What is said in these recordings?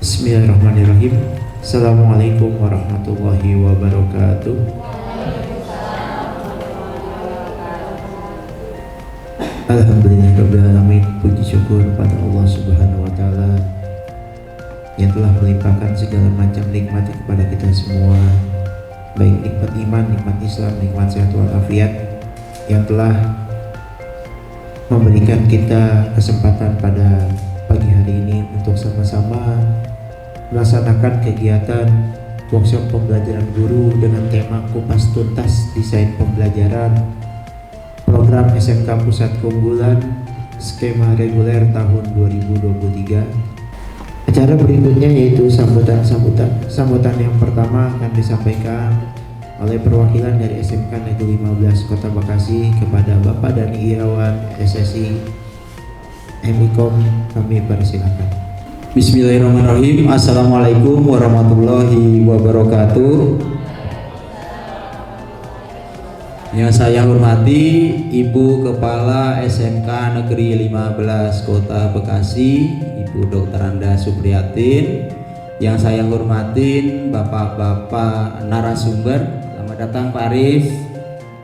Bismillahirrahmanirrahim. Assalamualaikum warahmatullahi wabarakatuh. Alhamdulillahirrahmanirrahim. Puji syukur pada Allah subhanahu wa ta'ala yang telah melimpahkan segala macam nikmat kepada kita semua, baik nikmat iman, nikmat Islam, nikmat sehat walafiat, yang telah memberikan kita kesempatan pada pagi hari ini untuk sama-sama melaksanakan kegiatan workshop pembelajaran guru dengan tema kupas tuntas desain pembelajaran program SMK Pusat Keunggulan skema reguler tahun 2023. Acara berikutnya yaitu sambutan yang pertama akan disampaikan oleh perwakilan dari SMK Negeri 15 Kota Bekasi kepada Bapak Dani Irawan SSI MIKOM. Kami persilakan. Bismillahirrahmanirrahim. Assalamualaikum warahmatullahi wabarakatuh. Yang saya hormati Ibu Kepala SMK Negeri 15 Kota Bekasi, Ibu Dr. Anda Supriyatin. Yang saya hormatin Bapak-bapak narasumber, selamat datang Pak Arif,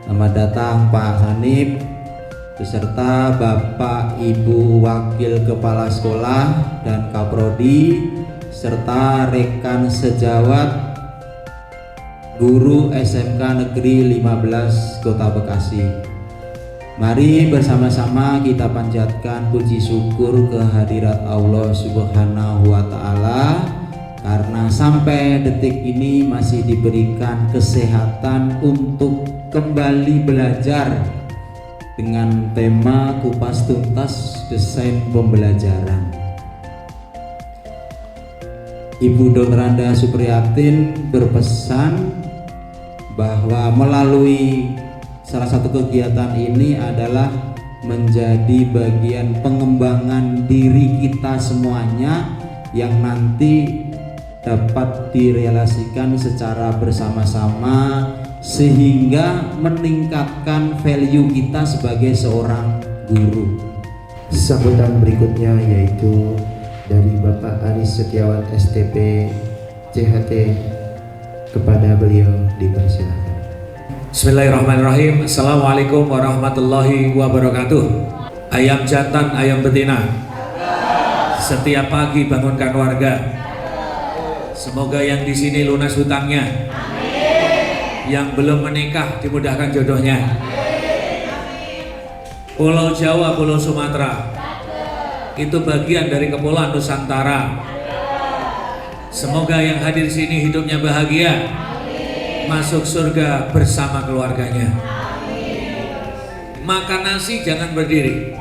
selamat datang Pak Hanif, beserta Bapak Ibu Wakil Kepala Sekolah dan Kaprodi, serta rekan sejawat guru SMK Negeri 15 Kota Bekasi. Mari bersama-sama kita panjatkan puji syukur kehadirat Allah Subhanahu wa Ta'ala karena sampai detik ini masih diberikan kesehatan untuk kembali belajar dengan tema kupas tuntas desain pembelajaran. Ibu Dr. Anda Supriyatin berpesan bahwa melalui salah satu kegiatan ini adalah menjadi bagian pengembangan diri kita semuanya yang nanti dapat direalisasikan secara bersama-sama sehingga meningkatkan value kita sebagai seorang guru. Sambutan berikutnya yaitu dari Bapak Aris Setiawan STP CHT, kepada beliau dipersilakan. Bismillahirrahmanirrahim. Assalamualaikum warahmatullahi wabarakatuh. Ayam jantan, ayam betina, setiap pagi bangunkan warga. Semoga yang di sini lunas hutangnya. Yang belum menikah dimudahkan jodohnya. Pulau Jawa, Pulau Sumatera itu bagian dari kepulauan Nusantara. Semoga yang hadir di sini hidupnya bahagia, masuk surga bersama keluarganya. Makan nasi jangan berdiri.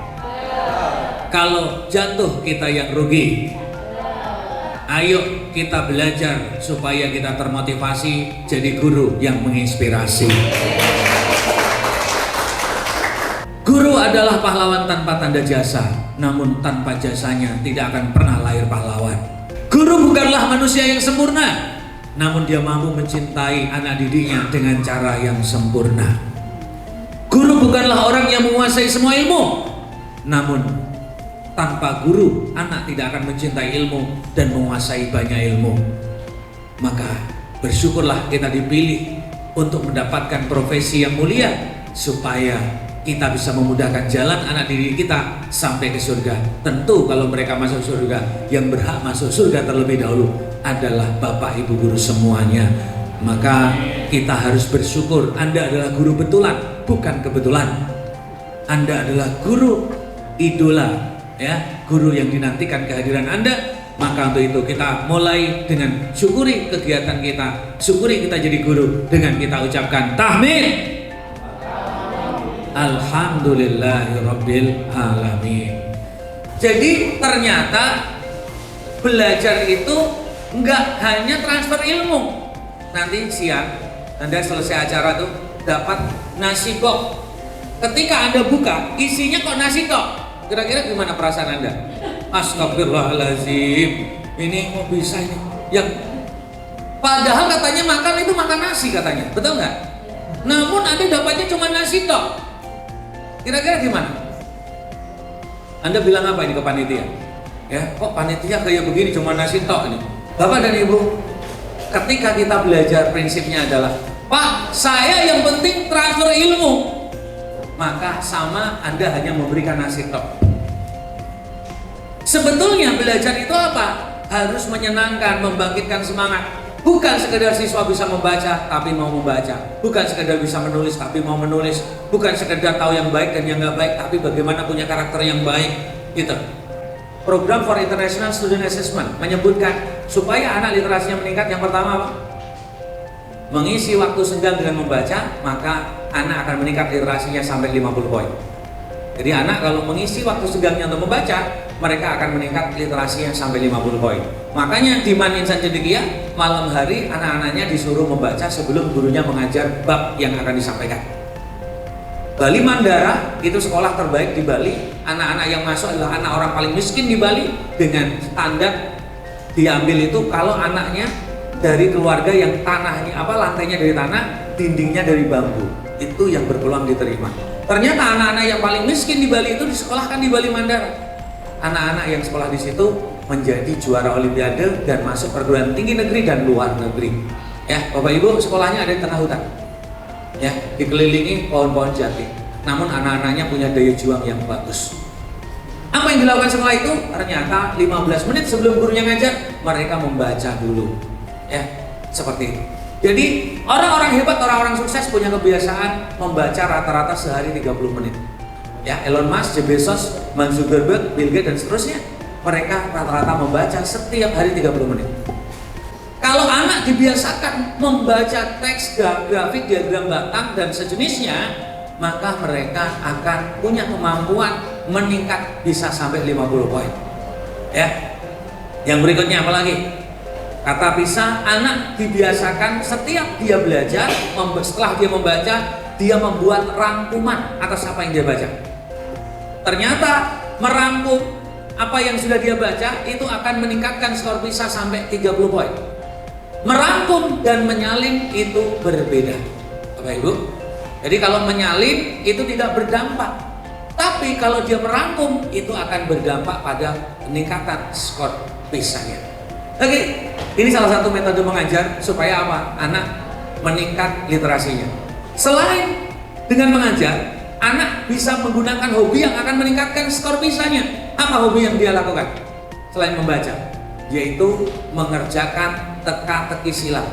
Kalau jatuh kita yang rugi. Ayo kita belajar supaya kita termotivasi jadi guru yang menginspirasi. Guru adalah pahlawan tanpa tanda jasa, namun tanpa jasanya tidak akan pernah lahir pahlawan. Guru bukanlah manusia yang sempurna, namun dia mampu mencintai anak didiknya dengan cara yang sempurna. Guru bukanlah orang yang menguasai semua ilmu, namun tanpa guru, anak tidak akan mencintai ilmu dan menguasai banyak ilmu. Maka bersyukurlah kita dipilih untuk mendapatkan profesi yang mulia supaya kita bisa memudahkan jalan anak didik kita sampai ke surga. Tentu kalau mereka masuk surga, yang berhak masuk surga terlebih dahulu adalah Bapak Ibu guru semuanya. Maka kita harus bersyukur Anda adalah guru betulan, bukan kebetulan. Anda adalah guru idola, ya, guru yang dinantikan kehadiran Anda. Maka untuk itu kita mulai dengan syukuri kegiatan kita, syukuri kita jadi guru dengan kita ucapkan tahmid alhamdulillahirabbil alamin. Jadi ternyata belajar itu Nggak hanya transfer ilmu. Nanti siang Anda selesai acara tuh dapat nasi kok. Ketika Anda buka, isinya kok nasi kok. Kira-kira gimana perasaan Anda? Astagfirullahaladzim, ini kok bisa ini? Yang padahal katanya makan itu makan nasi katanya, betul nggak? Namun Anda dapatnya cuma nasi tok. Kira-kira gimana? Anda bilang apa ini ke panitia? Ya, kok panitia kayak begini cuma nasi tok ini? Bapak dan Ibu, ketika kita belajar prinsipnya adalah, Pak, saya yang penting transfer ilmu, maka sama Anda hanya memberikan nasi tok. Sebetulnya belajar itu apa? Harus menyenangkan, membangkitkan semangat. Bukan sekedar siswa bisa membaca, tapi mau membaca. Bukan sekedar bisa menulis, tapi mau menulis. Bukan sekedar tahu yang baik dan yang nggak baik, tapi bagaimana punya karakter yang baik. Gitu. Program for International Student Assessment menyebutkan supaya anak literasinya meningkat, yang pertama apa? Mengisi waktu senggang dengan membaca, maka anak akan meningkat literasinya sampai 50 poin. Jadi anak kalau mengisi waktu senggangnya untuk membaca, mereka akan meningkat literasinya sampai 50 poin. Makanya di Man Insan Cendekia, malam hari anak-anaknya disuruh membaca sebelum gurunya mengajar bab yang akan disampaikan. Bali Mandara itu sekolah terbaik di Bali. Anak-anak yang masuk adalah anak orang paling miskin di Bali, dengan standar diambil itu kalau anaknya dari keluarga yang tanahnya lantainya dari tanah, dindingnya dari bambu. Itu yang berpeluang diterima. Ternyata anak-anak yang paling miskin di Bali itu disekolahkan di Bali Mandara. Anak-anak yang sekolah di situ menjadi juara olimpiade dan masuk perguruan tinggi negeri dan luar negeri. Ya, Bapak Ibu, sekolahnya ada di tengah hutan. Ya, dikelilingi pohon-pohon jati. Namun anak-anaknya punya daya juang yang bagus. Apa yang dilakukan setelah itu? Ternyata 15 menit sebelum gurunya ngajar, mereka membaca dulu. Ya, seperti itu. Jadi orang-orang hebat, orang-orang sukses punya kebiasaan membaca rata-rata sehari 30 menit. Ya, Elon Musk, Jeff Bezos, Mark Zuckerberg, Bill Gates dan seterusnya, mereka rata-rata membaca setiap hari 30 menit. Kalau anak dibiasakan membaca teks, grafik, diagram batang dan sejenisnya, maka mereka akan punya kemampuan meningkat bisa sampai 50 poin. Ya. Yang berikutnya apa lagi? Kata pisah, anak dibiasakan setiap dia belajar, setelah dia membaca, dia membuat rangkuman atas apa yang dia baca. Ternyata merangkum apa yang sudah dia baca itu akan meningkatkan skor pisah sampai 30 poin. Merangkum dan menyalin itu berbeda, Bapak Ibu. Jadi kalau menyalin itu tidak berdampak, tapi kalau dia merangkum itu akan berdampak pada peningkatan skor pisahnya. Oke, ini salah satu metode mengajar supaya apa? Anak meningkat literasinya. Selain dengan mengajar, anak bisa menggunakan hobi yang akan meningkatkan skor pisahnya. Apa hobi yang dia lakukan selain membaca? Yaitu mengerjakan teka-teki silang.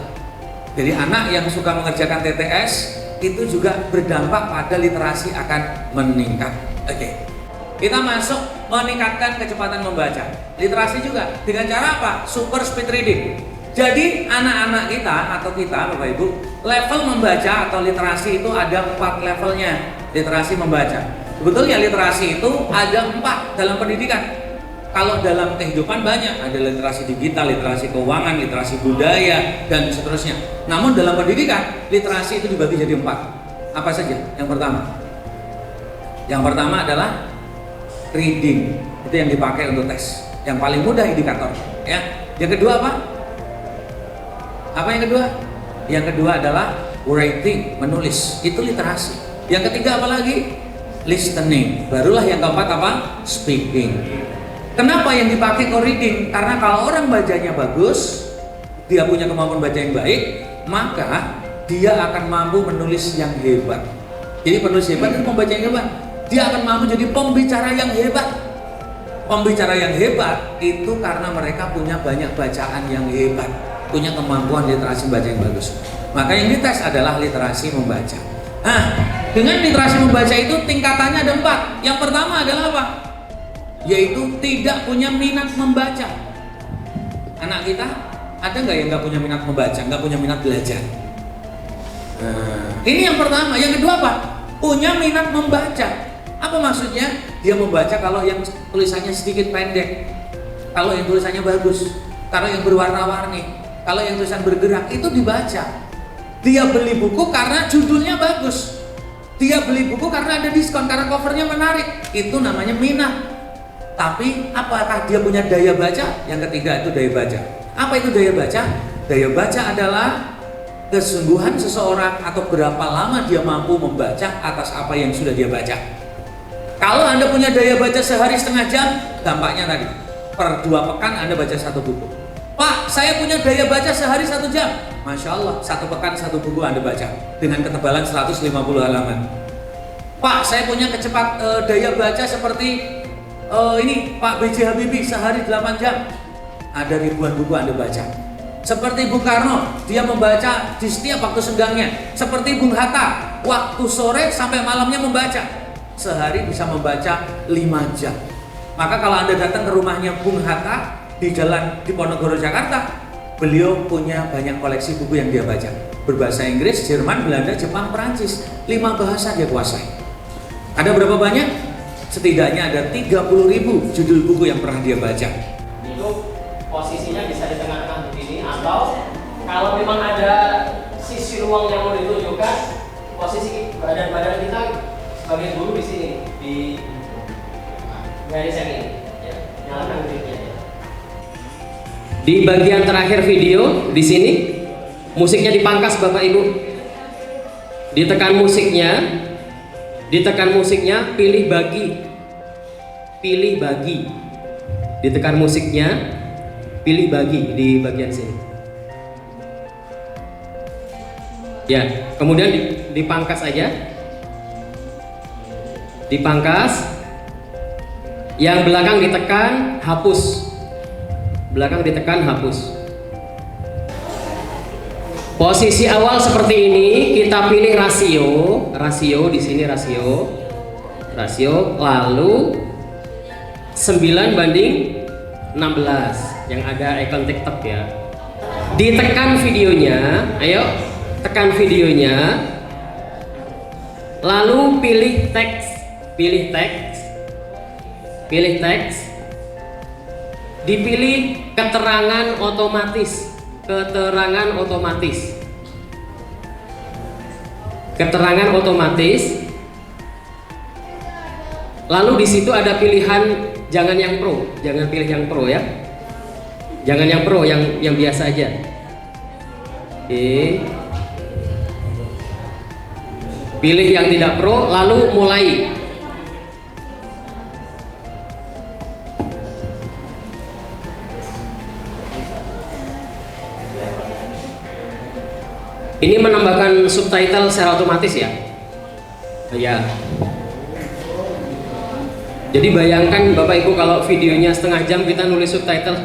Jadi anak yang suka mengerjakan TTS itu juga berdampak pada literasi akan meningkat. Oke. Kita masuk meningkatkan kecepatan membaca. Literasi juga dengan cara apa? Super speed reading. Jadi anak-anak kita atau kita Bapak Ibu, level membaca atau literasi itu ada 4 levelnya. Literasi membaca. Sebetulnya literasi itu ada 4 dalam pendidikan. Kalau dalam kehidupan banyak, ada literasi digital, literasi keuangan, literasi budaya dan seterusnya. Namun dalam pendidikan, literasi itu dibagi jadi 4. Apa saja? Yang pertama adalah reading, itu yang dipakai untuk tes, yang paling mudah indikator. Ya. Yang kedua apa? Apa yang kedua? Yang kedua adalah writing, menulis, itu literasi. Yang ketiga apa lagi? Listening. Barulah yang keempat apa? Speaking. Kenapa yang dipakai ke reading? Karena kalau orang bacanya bagus, dia punya kemampuan baca yang baik, maka dia akan mampu menulis yang hebat. Jadi penulis hebat itu pembaca yang hebat. Dia akan mampu jadi pembicara yang hebat. Pembicara yang hebat itu karena mereka punya banyak bacaan yang hebat, punya kemampuan literasi baca yang bagus. Maka yang dites adalah literasi membaca. Nah, dengan literasi membaca itu tingkatannya ada 4. Yang pertama adalah apa? Yaitu tidak punya minat membaca. Anak kita ada nggak yang nggak punya minat membaca, nggak punya minat belajar? Ini yang pertama. Yang kedua apa? Punya minat membaca. Apa maksudnya? Dia membaca kalau yang tulisannya sedikit pendek, kalau yang tulisannya bagus. Kalau yang berwarna-warni, kalau yang tulisan bergerak itu dibaca. Dia beli buku karena judulnya bagus. Dia beli buku karena ada diskon, karena covernya menarik. Itu namanya minat. Tapi apakah dia punya daya baca? Yang ketiga itu daya baca. Apa itu daya baca? Daya baca adalah kesungguhan seseorang atau berapa lama dia mampu membaca atas apa yang sudah dia baca. Kalau Anda punya daya baca sehari setengah jam, dampaknya tadi, per 2 pekan Anda baca 1 buku. Pak, saya punya daya baca sehari 1 jam. Masya Allah, 1 pekan 1 buku Anda baca dengan ketebalan 150 halaman. Pak, saya punya daya baca seperti ini Pak B.J. Habibie sehari 8 jam. Ada ribuan buku Anda baca. Seperti Bung Karno, dia membaca di setiap waktu senggangnya. Seperti Bung Hatta, waktu sore sampai malamnya membaca. Sehari bisa membaca 5 jam. Maka kalau Anda datang ke rumahnya Bung Hatta di jalan Diponegoro, Jakarta, beliau punya banyak koleksi buku yang dia baca. Berbahasa Inggris, Jerman, Belanda, Jepang, Perancis. 5 bahasa dia kuasai. Ada berapa banyak? Setidaknya ada 30.000 judul buku yang pernah dia baca. Itu posisinya bisa di tengah-tengah begini, atau kalau memang ada sisi ruang yang mau ditunjukkan, posisi badan-badan kita sebagai guru di sini, di garis yang ini, ya. Nyalakan videonya. Di bagian terakhir video di sini, musiknya dipangkas Bapak Ibu. Ditekan musiknya, pilih bagi. Ditekan musiknya, pilih bagi di bagian sini. Ya, kemudian dipangkas aja. Dipangkas. Yang belakang ditekan, hapus. Belakang ditekan, hapus. Posisi awal seperti ini, kita pilih rasio di sini rasio, lalu 9:16 yang ada icon TikTok ya. Ditekan videonya, ayo tekan videonya, lalu pilih teks, dipilih keterangan otomatis. Lalu di situ ada pilihan jangan pilih yang pro ya. Jangan yang pro, yang biasa aja. Oke. Pilih yang tidak pro, lalu mulai. Ini menambahkan subtitle secara otomatis ya. Ya. Jadi bayangkan Bapak Ibu kalau videonya setengah jam kita nulis subtitle.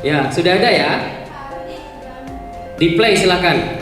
Ya, sudah ada ya. Di play silakan.